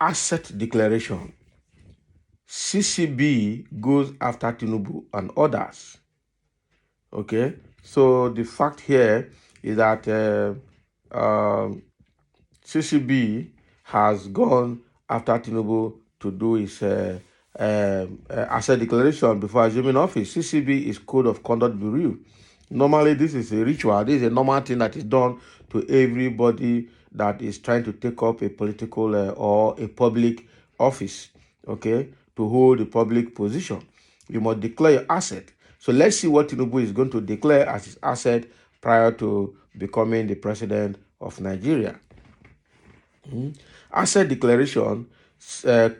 Asset declaration. CCB goes after Tinubu and others. Okay, so the fact here is that CCB has gone after Tinubu to do his asset declaration before assuming office. CCB is Code of Conduct Bureau. Normally, this is a ritual. This is a normal thing that is done to everybody that is trying to take up a political or a public office, okay, to hold a public position. You must declare your asset. So let's see what Tinubu is going to declare as his asset prior to becoming the president of Nigeria. Asset declaration,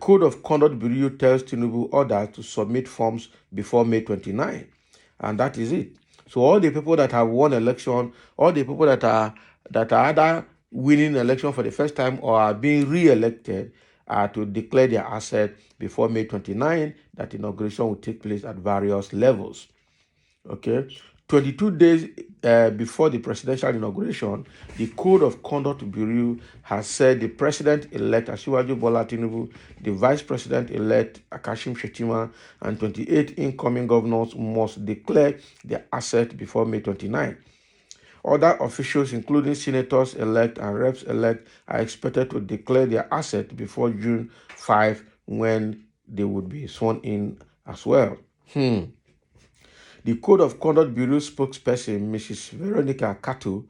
Code of Conduct Bureau tells Tinubu others to submit forms before May 29, and that is it. So all the people that have won election, all the people that are either winning election for the first time or are being re-elected are to declare their asset before May 29. That inauguration will take place at various levels. Okay, 22 days before the presidential inauguration, the Code of Conduct Bureau has said the president-elect Asiwaju Bola Tinubu, the vice president-elect Kashim Shettima, and 28 incoming governors must declare their asset before May 29. Other officials, including senators-elect and reps-elect, are expected to declare their asset before June 5, when they would be sworn in as well. The Code of Conduct Bureau spokesperson, Mrs. Veronica Kato,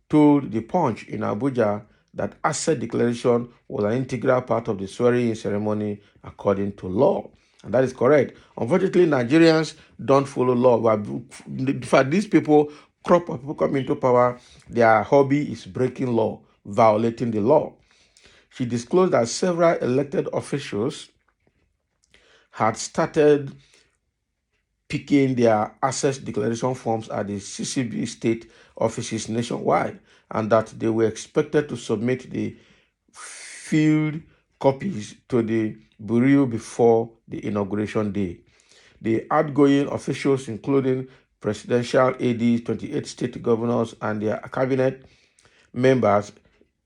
told The Punch in Abuja that asset declaration was an integral part of the swearing-in ceremony according to law. And that is correct. Unfortunately, Nigerians don't follow law. In fact, these people, crop of people coming into power, their hobby is breaking law, violating the law. She disclosed that several elected officials had started picking their asset declaration forms at the CCB state offices nationwide, and that they were expected to submit the filled copies to the Bureau before the inauguration day. The outgoing officials, including presidential aides, 28 state governors, and their cabinet members,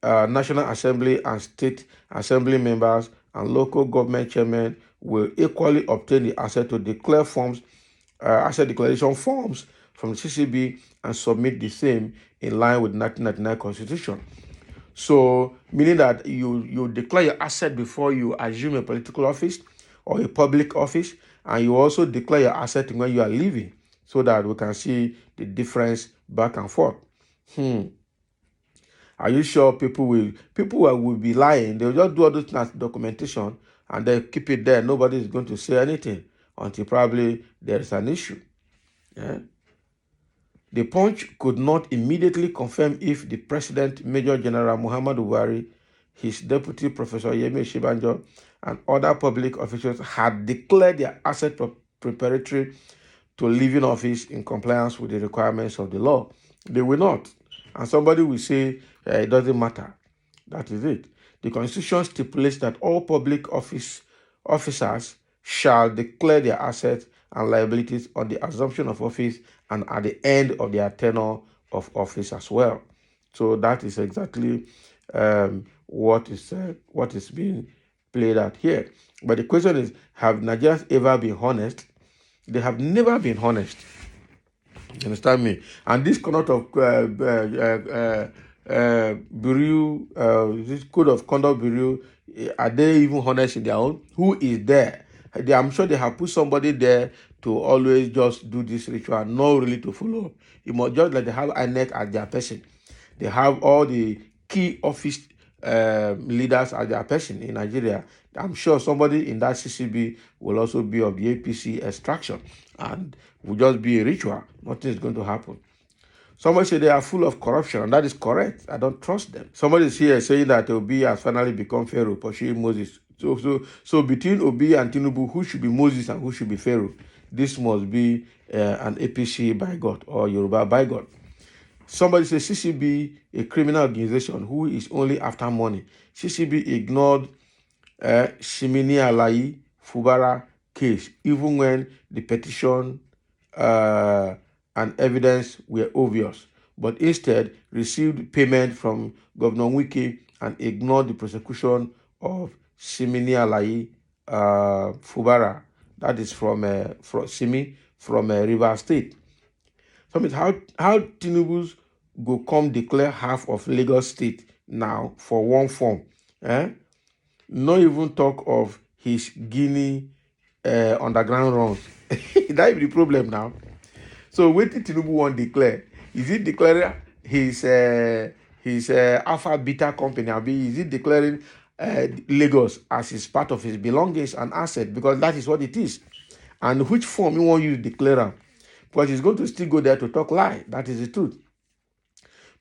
National Assembly and State Assembly members, and local government chairmen will equally obtain the asset to declare forms, asset declaration forms from the CCB and submit the same in line with 1999 Constitution. So, meaning that you declare your asset before you assume a political office or a public office, and you also declare your asset when you are leaving, so that we can see the difference back and forth. Are you sure people will be lying? They'll just do all those documentation and they keep it there. Nobody is going to say anything until probably there is an issue. Yeah? The Punch could not immediately confirm if the President, Major General Muhammadu Buhari, his deputy, Professor Yemi Shibanjo, and other public officials had declared their asset preparatory to leaving office in compliance with the requirements of the law. They will not. And somebody will say, it doesn't matter. That is it. The Constitution stipulates that all public officers shall declare their assets and liabilities on the assumption of office and at the end of their tenure of office as well. So that is exactly what is being played out here. But the question is, have Nigerians ever been honest? They have never been honest. You understand me? And this conduct of Bureau, this Code of Conduct Bureau, are they even honest in their own? Who is there? I'm sure they have put somebody there to always just do this ritual, not really to follow up. You must just like they have INEC as their person. They have all the key office leaders as their person in Nigeria. I'm sure somebody in that CCB will also be of the APC extraction and will just be a ritual. Nothing is going to happen. Somebody said they are full of corruption, and that is correct. I don't trust them. Somebody is here saying that Obi has finally become Pharaoh, pursuing Moses. So between Obi and Tinubu, who should be Moses and who should be Pharaoh? This must be an APC by God or Yoruba by God. Somebody says CCB, a criminal organization who is only after money. CCB ignored Shimini Alayi Fubara case, even when the petition and evidence were obvious. but instead received payment from Governor Wike and ignored the prosecution of Simini Alayi Fubara. That is from Simi from River State. So I mean, how Tinubu's go come declare half of Lagos State now for one form? Eh? No even talk of his Guinea underground runs. That be the problem now. So what did Tinubu want declare? Is he declaring his Alpha Beta company? Is he declaring Lagos as his part of his belongings and asset? Because that is what it is. And which form you want you to declare them? Because he's going to still go there to talk lie. That is the truth.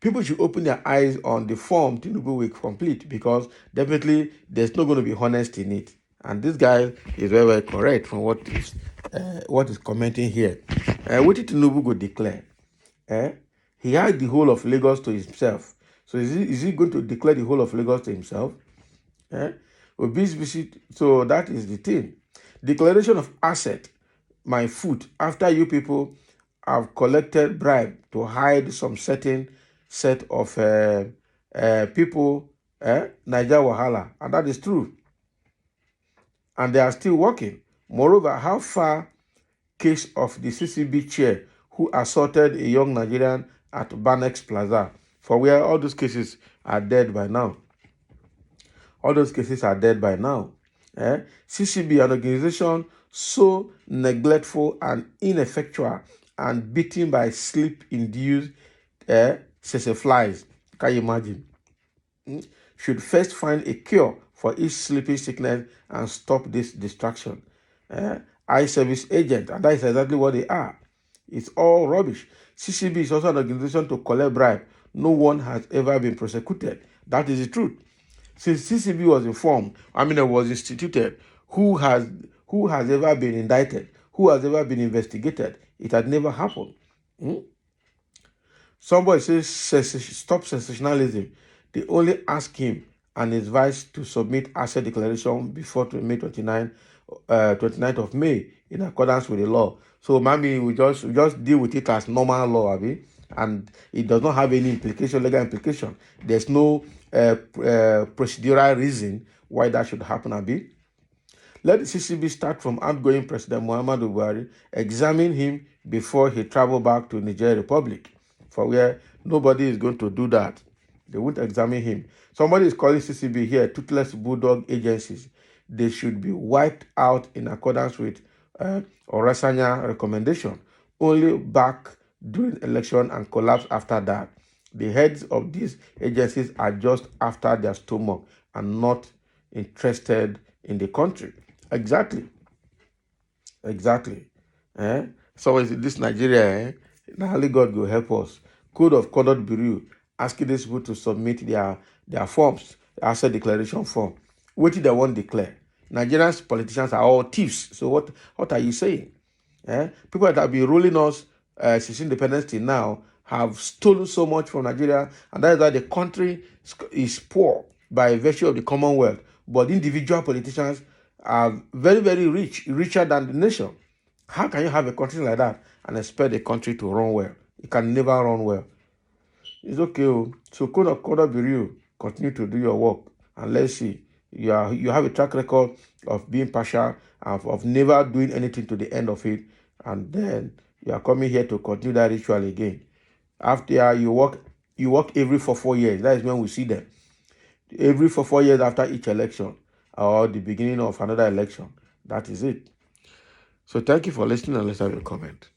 People should open their eyes on the form Tinubu will complete, because definitely there's not going to be honesty in it. And this guy is very, very correct from what is commenting here. What did Tinubu go declare? He had the whole of Lagos to himself. So is he going to declare the whole of Lagos to himself? So that is the thing. Declaration of asset, my foot, after you people have collected bribe to hide some certain set of people, Niger Wahala, and that is true. And they are still working. Moreover, how far case of the CCB chair who assaulted a young Nigerian at Banex Plaza, for where all those cases are dead by now. All those cases are dead by now. CCB, an organization so neglectful and ineffectual and beaten by sleep-induced flies. Can you imagine? Should first find a cure for each sleeping sickness and stop this distraction. Eye service agent, and that is exactly what they are. It's all rubbish. CCB is also an organization to collect bribe. No one has ever been prosecuted. That is the truth. Since CCB was was instituted, who has ever been indicted? Who has ever been investigated? It had never happened. Somebody says stop sensationalism. They only ask him and his vice to submit asset declaration before May 29th of May in accordance with the law. So maybe we just deal with it as normal law, and it does not have any legal implication. There's no procedural reason why that should happen, Let the CCB start from outgoing President Muhammadu Buhari, examine him before he travel back to Niger Republic, for where nobody is going to do that. They won't examine him. Somebody is calling CCB here toothless bulldog agencies. They should be wiped out in accordance with Orasanya recommendation. Only back during election and collapse after that. The heads of these agencies are just after their stomach and not interested in the country. Exactly. So is this Nigeria, now only God will help us. Code of Conduct Bureau asking these people to submit their forms, asset declaration form. What did they want to declare? Nigerians politicians are all thieves. So what are you saying? People that have been ruling us since independence till now have stolen so much from Nigeria, and that is why the country is poor by virtue of the Commonwealth. But individual politicians are very, very rich, richer than the nation. How can you have a country like that and expect the country to run well? It can never run well. It's okay. So Code of Conduct Bureau, continue to do your work, and let's see. You have a track record of being partial, of never doing anything to the end of it, and then you are coming here to continue that ritual again. After you work every 4 years. That is when we see them. Every 4 years after each election or the beginning of another election. That is it. So thank you for listening, and let's have a comment.